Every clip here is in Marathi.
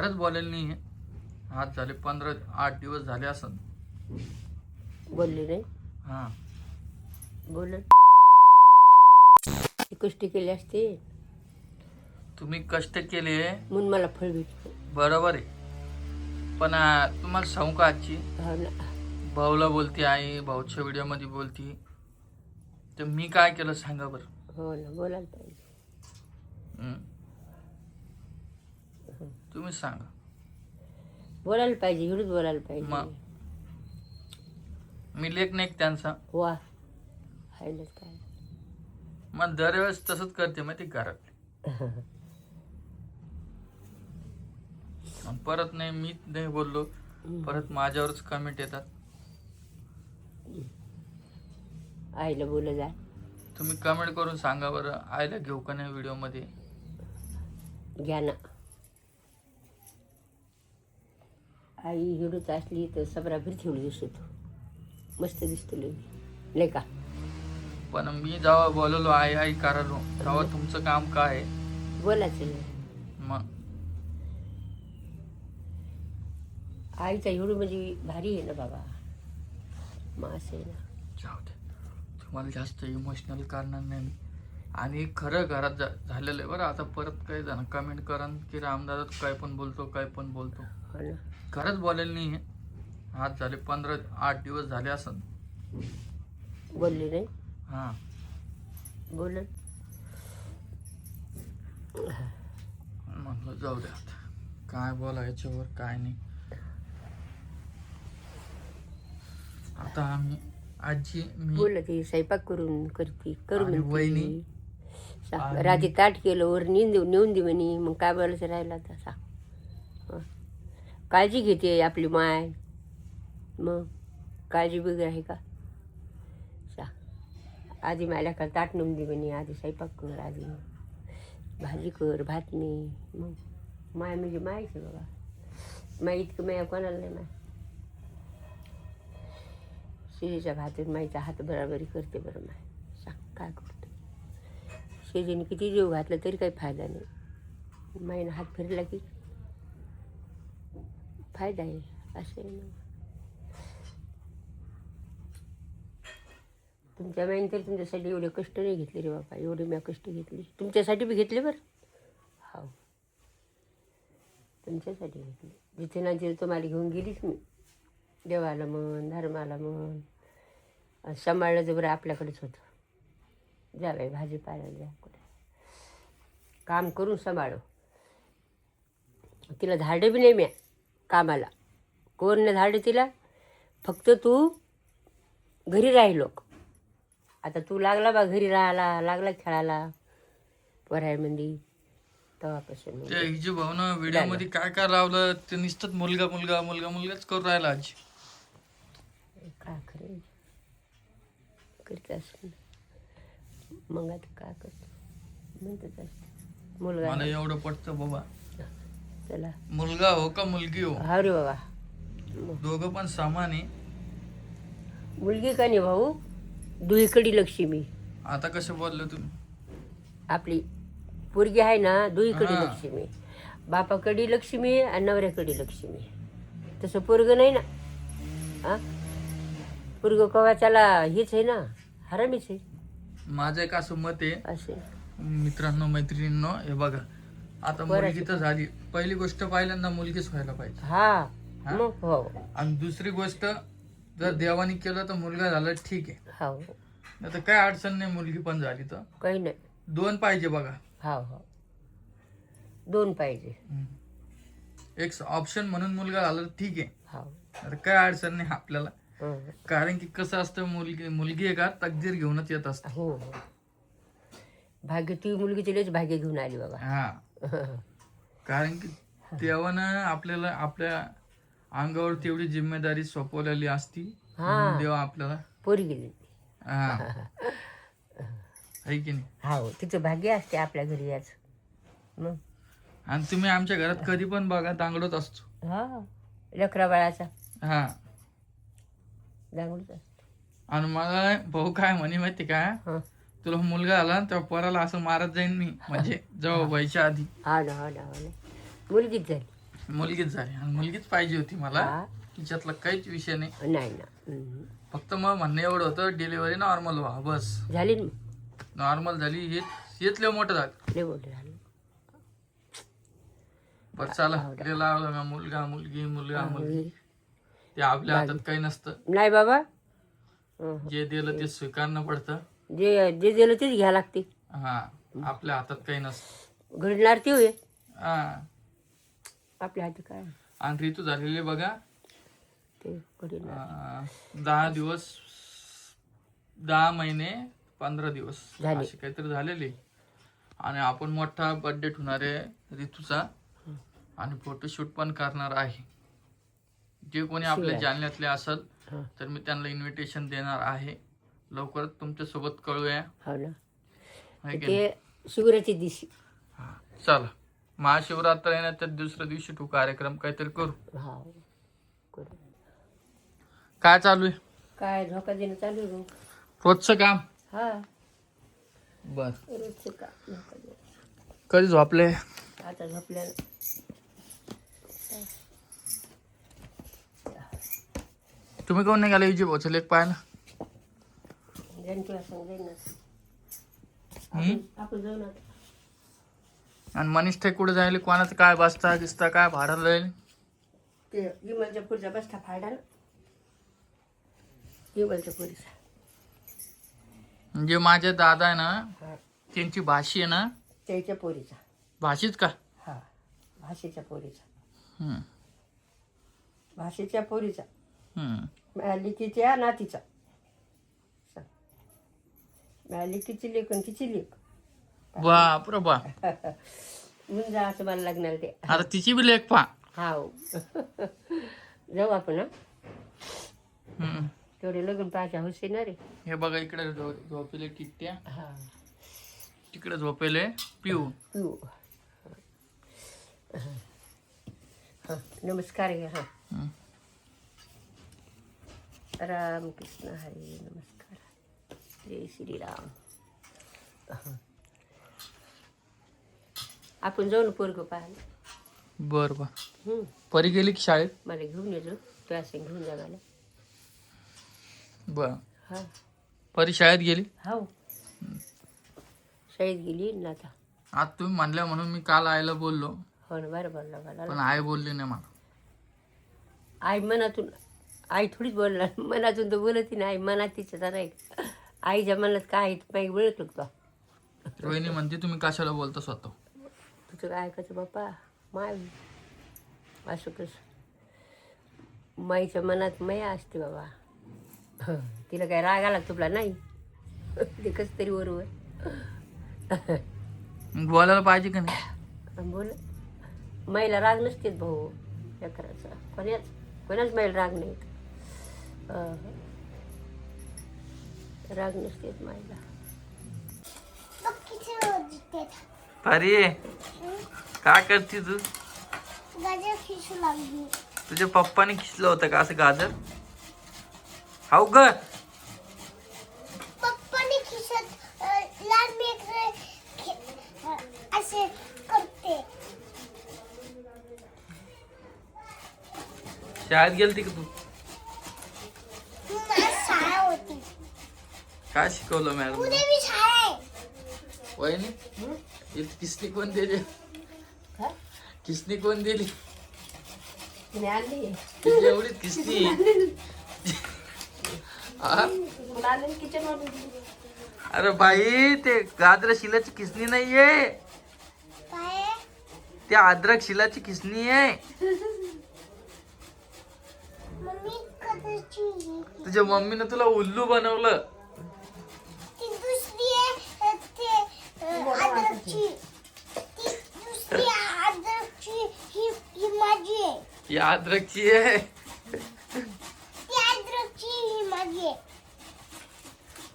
खरंच बोलेल नाही. आज झाले 15-8 दिवस झाले असं. बोलले नाही. हा बोल कष्ट केले असते तुम्ही कष्ट केले म्हणून मला फळ भेटतो. बरोबर आहे. पण तुम्हाला सांगू का आजची हो ना. भाऊला बोलती आई भाऊच्या व्हिडिओ मध्ये बोलती तर मी काय केलं सांगा बरं. हो ना, बोलायला पाहिजे. तुम्ही सांगा. बोलायला पाहिजे, एवढंच बोलायला पाहिजे. मग मी लेख नाही त्यांचा. वा हायला काय मग दरवेळेस तसंच करते माहिती घरात. परत नाही मी नाही बोललो परत माझ्यावरच कमेंट येतात. आईला बोल जा. तुम्ही कमेंट करून सांगा बरं आईला घेऊ का नाही व्हिडिओ मध्ये. घ्या ना. आई एवढंच असली तर सबराभर ठेवली दिसतो. मस्त दिसतो लय का. पण मी जेव्हा बोललो आई आई करालो तेव्हा तुमचं काम काय आहे. बोलायचं. मग आईचा एवढं म्हणजे भारी आहे ना बाबा. मग असं आहे ना. जाऊ दे तुम्हाला जास्त इमोशनल करणार नाही मी. आणि खरं घरात झालेलं आहे बरं. आता परत काही जण कमेंट करा की रामदादा तू काय पण बोलतो काय पण बोलतो. हो ना. खरंच बोलेल नाही. आज झाले 15-8 दिवस झाले असं. बोलले नाही. हा बोल म्हणलं जाऊ दे आता काय बोलायच्यावर काय नाही. आता आम्ही आजी मी बोल ती स्वयंपाक करून करते करू आणि म्हणते. वहिनी रात्री ताट केलं वर नेऊन दे म्हणे. मग काय बोलायचं राहिला तसा. काळजी घेते आपली माय. मग काळजी बिगर आहे का. आधी माझ्या का ताट नेऊन दे म्हणे. आधी स्वयंपाक कर, आधी भाजी कर, भात नाही. मग माय म्हणजे मायच आहे बाबा. माय इतकं माया कोणाला नाही. माय शेजीच्या भातात माईचा हात बराबरी करते बरं. माय सांग काय करते. शेजीने किती जीव घातला तरी काही फायदा नाही. माईनं हात फिरला की फायदा आहे. असं आहे ना. तुमच्या माईने तर तुमच्यासाठी एवढे कष्ट नाही घेतले रे बाबा. एवढे मी कष्ट घेतले तुमच्यासाठी बी घेतले बरं. हो तुमच्यासाठी घेतले. जिथे ना जिथे तुम्हाला घेऊन गेलीच मी. देवाला म्हण, धर्माला म्हण. सांभाळलं जर आपल्याकडेच होतं. जा बाई भाजीपाल्याला जा कुठे काम करून सांभाळो. तिला धाडं बी नाही म्या कामाला. कोण नाही धाडं तिला. फक्त तू घरी राहिलो. आता तू लागला बा घरी राहायला, लागला खेळायला वरायमध्ये तेव्हापासून. ते हिजी भाऊनं व्हिडिओ मध्ये काय काय लावलं ते नुसतंच मुलगा मुलगा मुलगा मुलगाच करून राहिला आजी. काय खरं करत असं. मग आता काय करतो म्हणतच असते मुलगा. मला एवढं पटतं बाबा. चला मुलगा हो का मुलगी हो हा रे बाबा. दोघं पण समान आहे. मुलगी का नाही भाऊ. दुहीकडी लक्ष्मी. आता कसं बोललं तुम्ही. आपली पोरगी आहे ना दुहीकडी हा. लक्ष्मी. बापाकडे लक्ष्मी आणि नवऱ्याकडे लक्ष्मी. तसं पोरग नाही ना. हा पोरग कवाच्याला हेच आहे ना, हरामीच आहे. माझं एक असं मत आहे असे मित्रांनो मैत्रिणींनो. हे बघा आता मुलगी तर झाली. पहिली गोष्ट पहिल्यांदा मुलगीच व्हायला पाहिजे. हा हा? मग हो आणि दुसरी गोष्ट जर देवानी केलं तर मुलगा झाला ठीक आहे. हो नाही तर काय अडचण नाही. मुलगी पण झाली तर काही नाही. 2 पाहिजे बघा. हो हो 2 पाहिजे. एक ऑप्शन म्हणून मुलगा झाला तर ठीक आहे. हो आता काय अडचण नाही आपल्याला. कारण की कसं असतं मुलगी आहे का तकदीर घेऊनच येत असते. हो हो भाग्य ती मुलगी तिलाच भाग्य घेऊन आली बाबा. हा कारण की देवानं आपल्याला आपल्या अंगावर तेवढी जिम्मेदारी सोपवलेली असती. म्हणून देव आपल्याला पोरगी दिली. हा आहे की नाही. हो तिचं भाग्य असते आपल्या घरी याच. मग आणि तुम्ही आमच्या घरात कधी पण बघा दांगडोच असतो. हा लेकरा बाळाचा हा दांगडूच असतो. आणि मला भाऊ काय म्हणे माहिती का. तुला मुलगा आला तेव्हा पोराला असं मारत जाईन मी. म्हणजे जेव्हा व्हायच्या आधी. हा ना हा ना हा ना मुलगीच झाली. मुलगीच झाली आणि मुलगीच पाहिजे होती मला. हा. तिच्यातला काहीच विषय नाही. नाही ना. फक्त मग म्हणणं एवढं होतं डिलिव्हरी नॉर्मल व्हा बस. झाली ना. नॉर्मल झाली हेच लय मोठं झालं. लय मोठं झालं. बरं चला लय लावलं मी मुलगा मुलगी मुलगा मुलगी. ते आपल्या हातात काही नसतं. नाही बाबा, जे दिलं ते स्वीकारणं पडतं. जे जे दिलं तेच घ्या लागते. हा आपल्या हातात काही नसतं. घडणार ते होय. हा आपल्या हाती काय आणि ऋतू झालेले बघा ते घडणार. 10 दिवस 10 महिने 15 दिवस झाले. असे काहीतरी झालेले. आणि आपण मोठा बर्थडे ठेवणार आहे ऋतूचा आणि फोटोशूट पण करणार आहे. जे कोणी आपल्या जालन्यातले असेल तर मी त्यांना इन्व्हिटेशन देणार आहे. लवकरच तुमच्या सोबत कळूया. हो ना. है की ते शिवराची दिवशी. हा चला महाशिवरात्र येण्याच्या दुसऱ्या दिवशी तू कार्यक्रम काहीतरी करू. हा करू. काय चालू आहे? काय झोका देणं चालू आहे. रोजचं काम. हा बर रोजचं काम झोका देणं. कधी झोपले? आता झोपल्यानं तुम्ही कोण नाही गेला इजी पोचले एक पाहायला? तुला सांग जाईल ना. आपण जाऊ ना. आणि मनीष ते कुठे जायले? कोणाचं काय बसता दिसता काय भाडं जाईल? ते विमलच्या पुढचा बसता फायदा ना. विमलच्या पुढचा म्हणजे माझे दादा आहे ना हा त्यांची भाषी आहे ना. त्याच्या पोरीचा. भाषीच का? हा भाषेच्या पोरीचा. हम्म. भाषेच्या पोरीचा. हम्म. माझ्या लिकीच्या नातीचा. माझ्या लिकीची लेक आणि तिची लेक. बाप रे बा. म्हणून जा असं मला लागणार ते. आता तिची बी लेख पा. हाव जाऊ आपण ना. हम्म. तेवढे लग्न पाहायच्या हौस येणार रे. हे बघा इकडे झोपेले टिकट्या. हा तिकडे झोपेले पिऊ. पिऊ. हा नमस्कार घ्या. हा हम्म. रामकृष्ण हरी नमस्कार. जय श्रीराम. आपण जाऊ ना पोरगं पाहायला. बर बर. परी गेली की शाळेत? मला घेऊन येतो. तू असं घेऊन जा मला. बर. हा परी शाळेत गेली? हो शाळेत गेली ना आता. आज तुम्ही म्हणल्या म्हणून मी काल आईला बोललो. हो ना बरं बोलला मला. पण आई बोलली नाही मला. आई मनातून. आई थोडीच बोलणार. मनातून तर बोलत नाही. आई मनात तिचं जरा एक आईच्या मनात काय आहे ते बोलत होतो. रोहिणी म्हणते तुम्ही कशाला बोलता स्वतः? तुझं काय ऐकायचं बाप्पा. माय असं कसं. माईच्या मनात माया असते बाबा. तिला काय राग आला तुला नाही. ते कसं तरी बरोबर बोलायला पाहिजे का नाही? बोल. माईला राग नसतेच भाऊ लेकराचा. कोणाच माईला राग नाही. राग नसतेच माईला. परी काय करते तू? गाजर खिसू लागली. तुझ्या पप्पाने खिचलं होतं का असं गाजर? हाऊ ग. पप्पाने खिसत लहान लेकरं असे करते. शाळेत गेलती का तू? आज शाळा होती. काय शिकवलं मॅडम? उद्या मी शाळा आहे. वहिनी किसनी कोण दिली? काय किसनी कोण दिली? तिने आणली. तुझी एवढीच किसनी? हा? किचन. अरे बाई ते गाजर शिलाची किसनी नाहीये. काय ते अद्रक शिलाची किसनी आहे. मम्मी कदाची तुझ्या मम्मीनं तुला उल्लू बनवलं. ती दुसरी आहे ते अद्रकची. ती दुसरी अद्रकची ही माझी आहे. ही अद्रकची आहे. ती अद्रकची ही माझी आहे.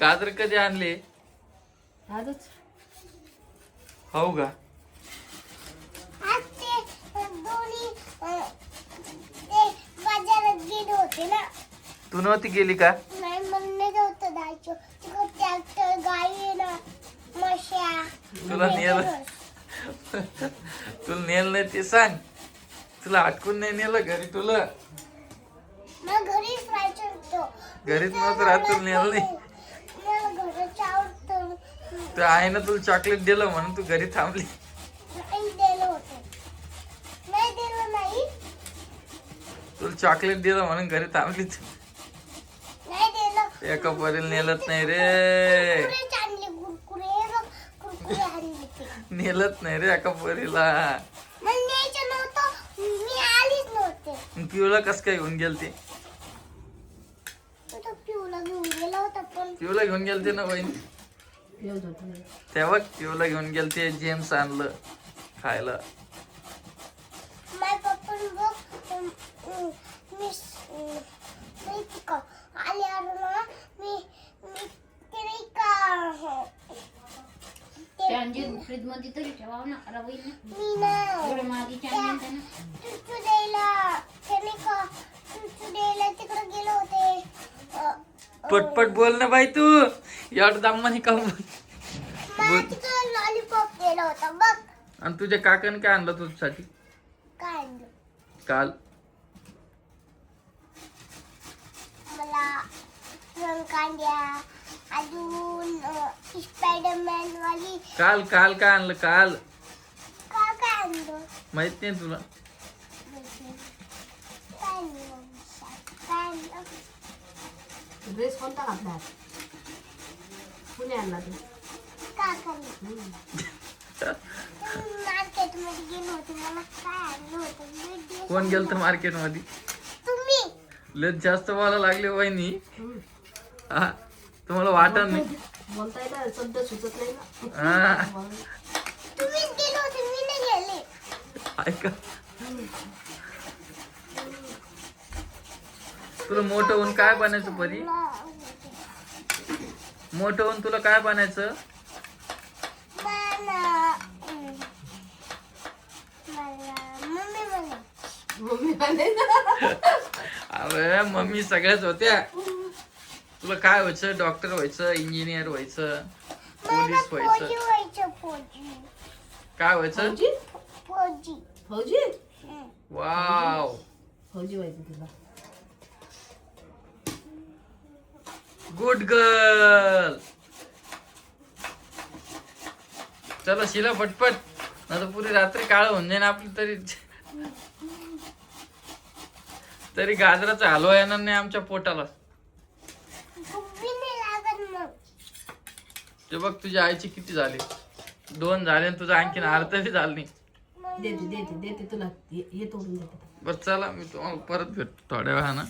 गाजर कधी आणले? आजच. हो का? आज ते दोन्ही ते बाजारात गेले होते ना. तू नव्हती गेली का? नाही म्हणणे नव्हतं जायचं. तिकडे ट्रॅक्टर गाई आहे ना म्हशा. तुला नेल तुला नेल नाही ते सांग. तुला आटकून नाही नेलं घरी तुला? मला घरीच राहायचं होतं. घरीच नव्हतं राहत तुला नेलं नाही. मला घराचं आवडतं. तू आहे ना, तुला चॉकलेट दिलं म्हणून तू घरी थांबली. नाही दिलं होतं. नाही दिलं नाही. तुला चॉकलेट दिलं म्हणून घरी थांबली तू. नाही दिलं. एका पोरीला नेलत नाही रे. कुरकुरे आणले कुरकुरे बघ. कुरकुरे आणले ते. नेलत नाही रे एका पोरीला. मला न्यायचं नव्हतं. मी आलीच नव्हते. पिऊला कस काय घेऊन गेलते? तो पिऊला घेऊन गेला होता पण पिऊला घेऊन गेलते ना बहीण. तेव्हा पिऊला घेऊन गेलते. जेम्स आणलं खायला. माझ्या पप्पाने बघ मी माहिती का आल्यावर ना मी ते नाही का फ्रीज मध्ये तरी ठेवाव ना, खराब होईल ना. मी ना एवढं मागीच्या आणल्या ना. चुचू द्यायला ते नाही का चुचू द्यायला तिकडे गेले होते. पटपट बोल ना बाई तू. एवढं दामाने का बोल. मला तिकडे लॉलीपॉप दिला होता बघ. आणि तुझ्या काकाने काय आणलं तुझ्यासाठी काय आणलं काल? मला रंगकांड्या अजून स्पायडरमॅन वाली काल काल काय आणलं काल? काय काय आणलं माहित नाही तुला? काय आणलं काय आणलं ड्रेस कोणता घातला? पुणे आणला तू? का मार्केट मध्ये गेलो होते मला काय आणलं होतं कोण गेलं तर मार्केट मध्ये? तुम्ही लय जास्त बोलायला लागले वहिनी. हा तुम्हाला वाटत नाही? बोलता येतं शब्द सुचत नाही ना. हा तुम्हीच गेले होते मी नाही गेले. ऐका, तुला मोठं होऊन काय बनायचं परी? मोठं होऊन तुला काय बनायचं? अरे मम्मी सगळ्याच होत्या. तुला काय व्हायचं? डॉक्टर व्हायचं, इंजिनियर व्हायचं, पोलीस व्हायचं, काय व्हायचं? फौजी वाव, फौजी व्हायचं तुला. Good girl. चला शिला पटपट, नाही पुरी रात्री काळ होऊन जाईन आपली. तरी गाजराचा हलवा येणार नाही आमच्या पोटाला. ते बघ तुझ्या आईची किती झाले? 2 झाले आणि तुझा आणखीन अर्ध बी झालं नाही. देते देते देते तुला हे तोडून देते. बरं चला, मी तुम्हाला परत भेटतो थोड्या वेळानं.